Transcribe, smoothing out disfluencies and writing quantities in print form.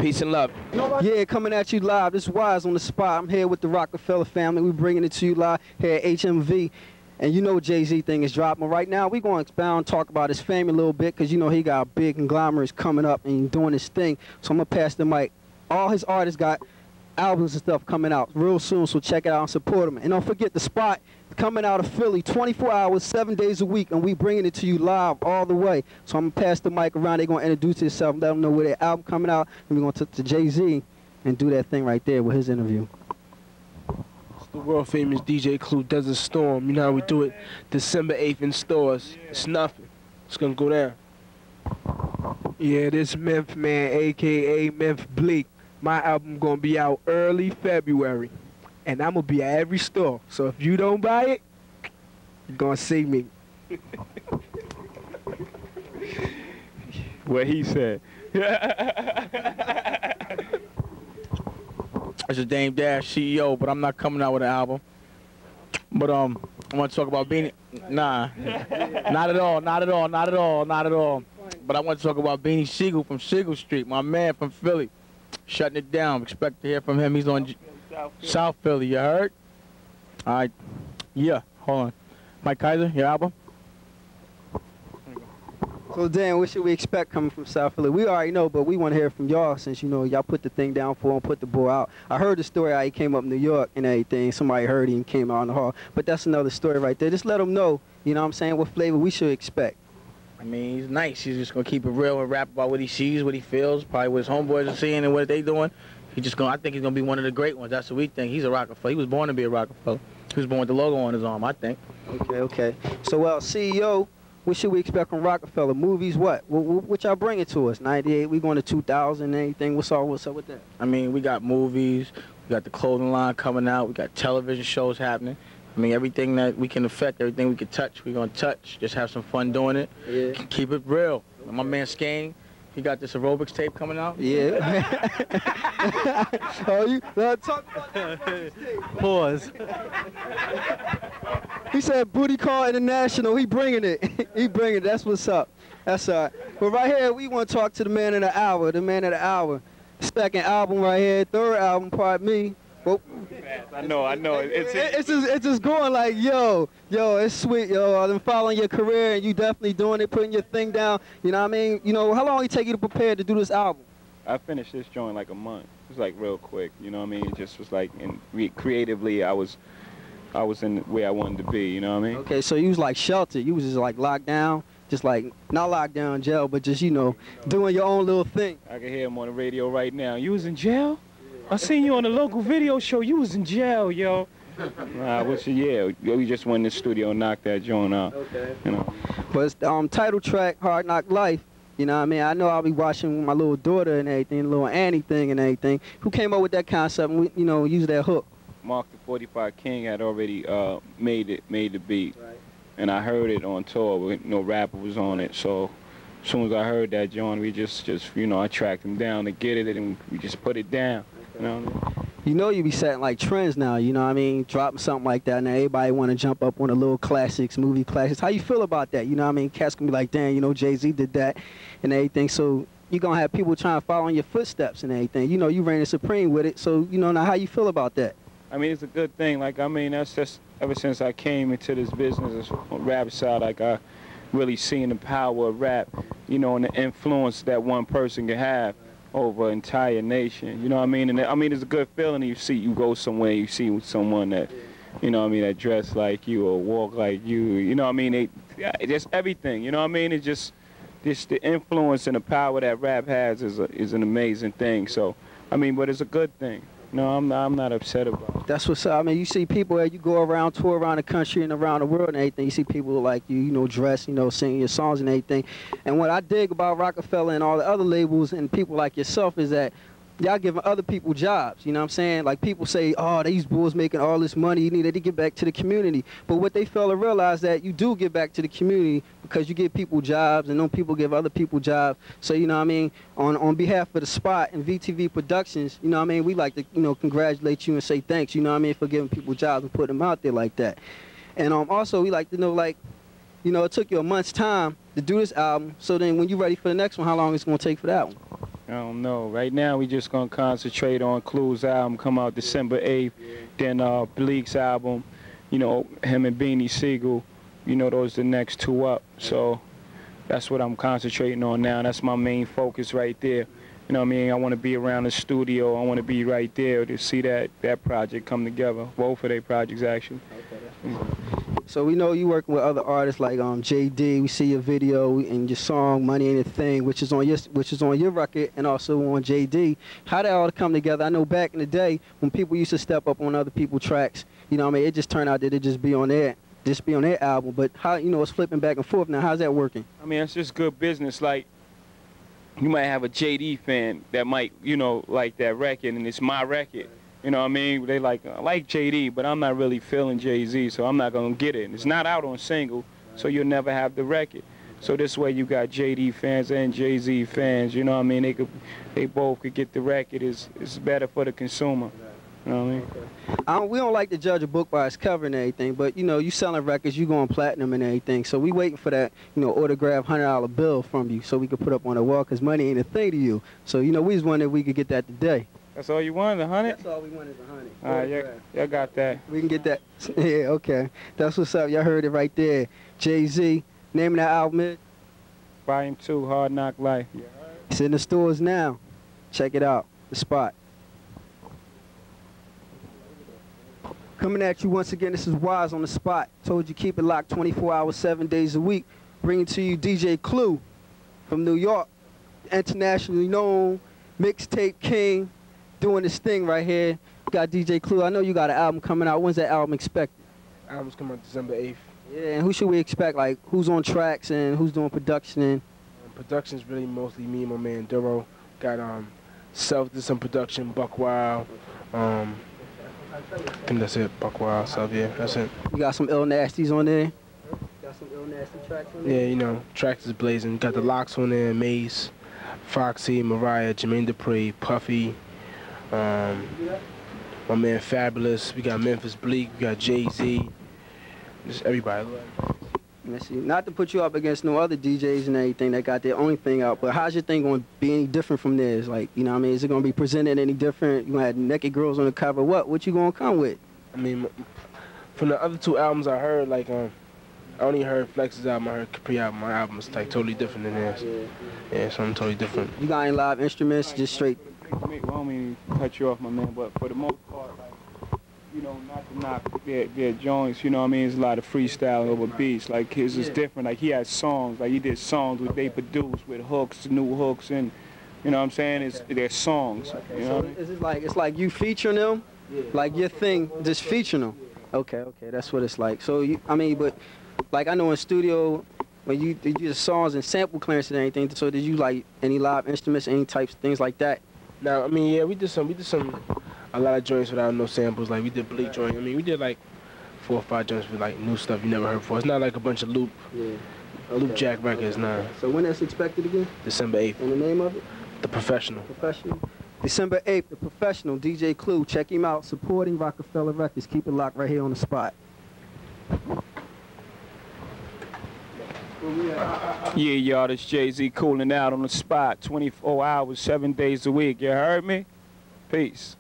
Peace and love. Yeah, coming at you live. This is Wise on the spot. I'm here with the Rockefeller family. We're bringing it to you live here at HMV. And you know Jay-Z thing is dropping. Right now, we're going to expound, talk about his family a little bit because, you know, he got big conglomerates coming up and doing his thing. So I'm going to pass the mic. All his artists got albums and stuff coming out real soon, so check it out and support them. And don't forget the spot coming out of Philly, 24 hours, 7 days a week, and we bringing it to you live all the way. So I'm going to pass the mic around. They're going to introduce themselves, let them know where their album coming out, and we're going to to Jay-Z and do that thing right there with his interview. It's the world famous DJ Clue, Desert Storm. You know how we do it. December 8th in stores. It's nothing. It's going to go down. Yeah, this Memph man, a.k.a. Memph Bleak. My album going to be out early February. And I'm going to be at every store. So if you don't buy it, you're going to see me. What he said. It's a Dame Dash CEO, but I'm not coming out with an album. But I want to talk about Beanie. Nah, not at all, not at all, not at all, not at all. But I want to talk about Beanie Siegel from Siegel Street, my man from Philly, shutting it down. Expect to hear from him. He's on South Philly. You heard? All right. Yeah. Hold on. Mike Kaiser, your album. So Dan, what should we expect coming from South Philly? We already know, but we want to hear from y'all since, you know, y'all put the thing down for him, put the ball out. I heard the story how he came up in New York and everything. Somebody heard him, came out in the hall. But that's another story right there. Just let them know, you know what I'm saying, what flavor we should expect. I mean, he's nice. He's just going to keep it real and rap about what he sees, what he feels, probably what his homeboys are seeing and what they doing. He just going. I think he's going to be one of the great ones. That's what we think. He's a Rockefeller. He was born to be a Rockefeller. He was born with the logo on his arm, I think. Okay. So, well, CEO, what should we expect from Rockefeller? Movies, what? What y'all bringing to us? 98, we going to 2000 and anything. What's up with that? I mean, we got movies. We got the clothing line coming out. We got television shows happening. I mean, everything that we can affect, everything we can touch, we're going to touch. Just have some fun doing it. Yeah. Keep it real. My man Skane, he got this aerobics tape coming out. Yeah. Oh, you talk about that Pause. He said Booty Call International. He bringing it. He bringing it. That's what's up. That's all right. But right here, we want to talk to the man of the hour. The man of the hour. Second album right here. Third album, pardon me. Well, I know. It's just going like, yo, it's sweet, yo. I've been following your career, and you definitely doing it, putting your thing down. You know what I mean? You know, how long it take you to prepare to do this album? I finished this joint like a month. It was like real quick. You know what I mean? It just was like, creatively, I was in where I wanted to be. You know what I mean? Okay, so you was like sheltered. You was just like locked down, just like not locked down in jail, but just doing your own little thing. I can hear him on the radio right now. You was in jail? I seen you on the local video show. You was in jail, yo. Nah, we just went in the studio and knocked that joint out. Okay. You know. But it's the title track, Hard Knock Life. You know what I mean? I know I'll be watching with my little daughter and everything, little Annie thing and everything. Who came up with that concept and, used that hook? Mark the 45 King had already made the beat. Right. And I heard it on tour, but no rapper was on it. So as soon as I heard that joint, we just I tracked him down to get it and we just put it down. You know what I mean? You know you be setting like trends now, you know what I mean? Dropping something like that. Now everybody want to jump up on the little classics, movie classics. How you feel about that? You know what I mean? Cats can be like, damn, Jay-Z did that and everything. So you're going to have people trying to follow in your footsteps and everything. You know, you reigning supreme with it. So, now how you feel about that? I mean, it's a good thing. Like, I mean, that's just ever since I came into this business on rap side, like I really seen the power of rap, and the influence that one person can have over an entire nation, you know what I mean? And I mean, it's a good feeling. You go somewhere, you see someone that, that dress like you or walk like you, you know what I mean? Just everything, you know what I mean? It's just the influence and the power that rap has is an amazing thing. So, I mean, but it's a good thing. No, I'm not upset about it. That's what's up. I mean, you see people, you go around, tour around the country and around the world and everything. You see people like you, dress, singing your songs and everything. And what I dig about Rockefeller and all the other labels and people like yourself is that y'all giving other people jobs, you know what I'm saying? Like people say, oh, these bulls making all this money, you need to get back to the community. But what they fail to realize that you do give back to the community because you give people jobs and then people give other people jobs. So, you know what I mean? On behalf of the Spot and VTV Productions, you know what I mean? We like to, congratulate you and say thanks, you know what I mean, for giving people jobs and putting them out there like that. And also we like to know, like, it took you a month's time to do this album. So then when you're ready for the next one, how long it's going to take for that one? I don't know. Right now, we just gonna concentrate on Clue's album, come out December 8th. Then Bleak's album, you know, him and Beanie Siegel, you know, those are the next two up. So that's what I'm concentrating on now. That's my main focus right there. You know what I mean? I want to be around the studio. I want to be right there to see that project come together. Both of their projects, actually. So we know you working with other artists like JD. We see your video and your song "Money Ain't a Thing," which is on your record and also on JD. How did all come together? I know back in the day when people used to step up on other people's tracks, you know what I mean, it just turned out that it just be on their album. But how, you know, it's flipping back and forth now. How's that working? I mean, it's just good business. Like, you might have a JD fan that might, you know, like that record, and it's my record. You know what I mean? They like, I like JD, but I'm not really feeling Jay-Z, so I'm not going to get it. And it's not out on single, so you'll never have the record. So this way you got JD fans and Jay-Z fans, you know what I mean? They both could get the record. It's better for the consumer. You know what I mean? We don't like to judge a book by its cover and everything, but, you know, you selling records, you going platinum and everything. So we waiting for that, you know, autographed $100 bill from you so we could put up on the wall, because money ain't a thing to you. So, you know, we just wondered if we could get that today. That's all you wanted, 100? That's all we wanted, 100. All right, y'all got that. We can get that. Yeah, okay. That's what's up. Y'all heard it right there. Jay-Z. Name of that album is? Volume 2, Hard Knock Life. It's in the stores now. Check it out. The Spot. Coming at you once again, this is Wise on The Spot. Told you keep it locked 24 hours, 7 days a week. Bringing to you DJ Clue from New York. Internationally known mixtape king. Doing this thing right here. Got DJ Clue. I know you got an album coming out. When's that album expected? Album's coming out December 8th. Yeah, and who should we expect? Like, who's on tracks and who's doing production? And Production's really mostly me and my man Duro. Got Self did some production, Buck Wild. I think that's it. Buck Wild, Self, yeah, that's it. you got some Ill Nasties on there? Got some Ill Nasty tracks on there? Yeah, you know, tracks is blazing. Got the Locks on there, Maze, Foxy, Mariah, Jermaine Dupri, Puffy. My man Fabulous, we got Memphis Bleak, we got Jay-Z, just everybody. Let's see. Not to put you up against no other DJs and everything that got their own thing out, but how's your thing going to be any different from theirs? Like, you know what I mean? Is it going to be presented any different? You going to have naked girls on the cover? What you going to come with? I mean, from the other two albums I heard, like, I only heard Flex's album, I heard Capri album. My album is like totally different than theirs. Yeah, something totally different. You got any live instruments, just straight? I don't mean to cut you off, my man, but for the most part, like, you know, not to knock their joints, you know what I mean? It's a lot of freestyle over beats. Like, his is different. Like, he has songs. Like, he did songs that they produced with hooks, new hooks, and, you know what I'm saying? They're songs. You know what I mean? Is it like, it's like you featuring them? Like, your thing, just featuring them? Okay, that's what it's like. So, I mean, but, like, I know in studio, when you do songs and sample clearance and everything, so did you, like, any live instruments, any types, things like that? Now, I mean, yeah, we did a lot of joints without no samples. Like, we did Bleak joint. I mean, we did like 4 or 5 joints with like new stuff you never heard before. It's not like a bunch of loop jack records, nah. So when that's expected again? December 8th. And the name of it? The Professional. December 8th, The Professional, DJ Clue. Check him out. Supporting Rockefeller Records. Keep it locked right here on The Spot. Yeah, y'all, this Jay-Z cooling out on The Spot 24 hours, 7 days a week. You heard me? Peace.